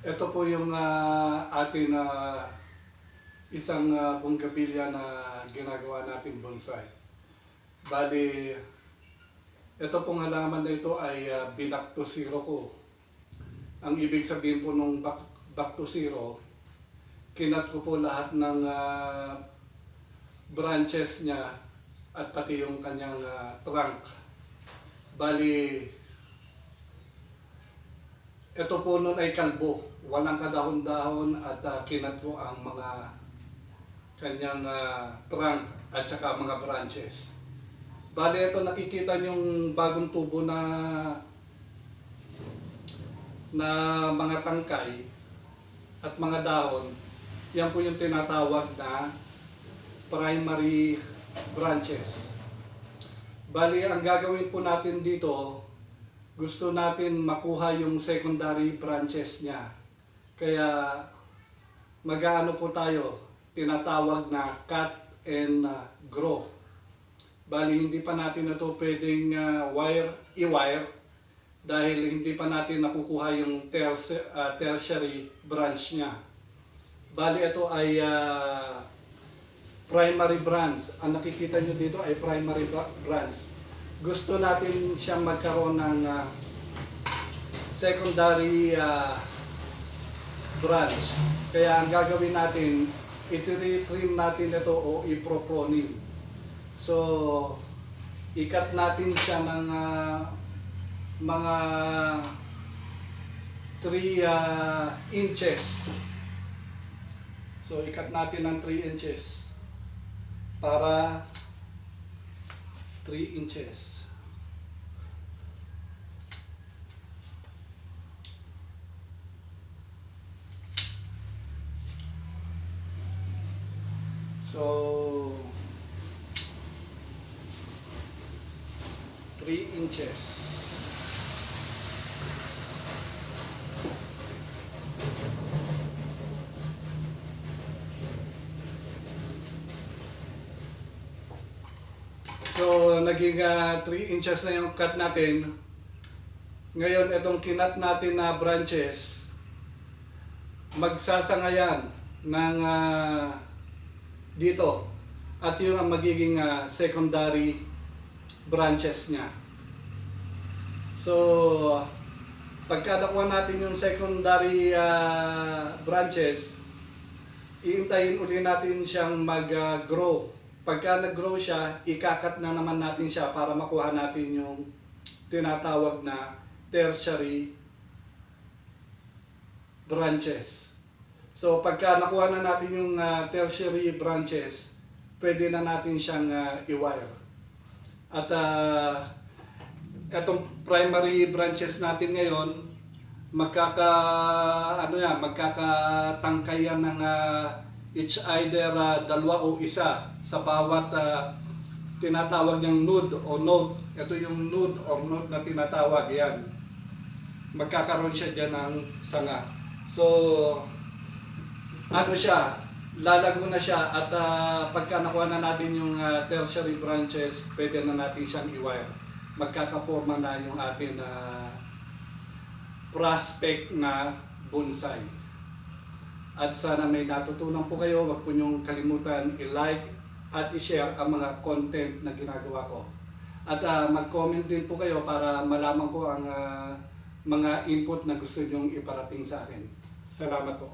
Ito po yung atin na isang bonggabilya na ginagawa nating bonsai. Bali, ito pong halaman na ito ay back to zero ko. Ang ibig sabihin po nung back to zero, kinat ko po lahat ng branches niya at pati yung kanyang trunk. Bali, ito po nun ay kalbo, walang kadahon-dahon at kinat ko ang mga kanyang trunk at saka mga branches. Bali, ito nakikita yung bagong tubo na mga tangkay at mga dahon. Yan po yung tinatawag na primary branches. Bali, ang gagawin po natin dito, gusto natin makuha yung secondary branches niya. Kaya mag-aano po tayo, tinatawag na cut and grow. Bali, hindi pa natin ito pwedeng i-wire dahil hindi pa natin nakukuha yung tertiary branch niya. Bali, ito ay primary branch. Ang nakikita nyo dito ay primary branch. Gusto natin siyang magkaroon ng secondary branch. Kaya ang gagawin natin, iti-trim natin ito o i-proproning. So, ikat natin siya ng mga 3 inches. So, ikat natin ng 3 inches para 3 inches. So, 3 inches. So, naging 3 inches na yung cut natin. Ngayon, itong kinat natin na branches, magsasangayan ng dito. At yun ang magiging secondary branches niya. So, pagka nakuha natin yung secondary branches, iintayin uli natin siyang mag-grow. Pagka nag-grow siya, ikakat na naman natin siya para makuha natin yung tinatawag na tertiary branches. So pagka nakuha na natin yung tertiary branches, pwede na natin siyang i-wire. At itong primary branches natin ngayon, magkakatangkayan ng each either dalawa o isa sa bawat tinatawag niyang node o node. Ito yung node or node na tinatawag yan. Magkakaroon siya dyan ng sanga. So, lalago na siya at pagka nakuha na natin yung tertiary branches, pwede na natin siyang i-wire. Magkakaporma na yung ating prospect na bonsai. At sana may natutunan po kayo. Huwag po niyong kalimutan i-like at i-share ang mga content na ginagawa ko. At mag-comment din po kayo para malaman ko ang mga input na gusto niyong iparating sa akin. Salamat po.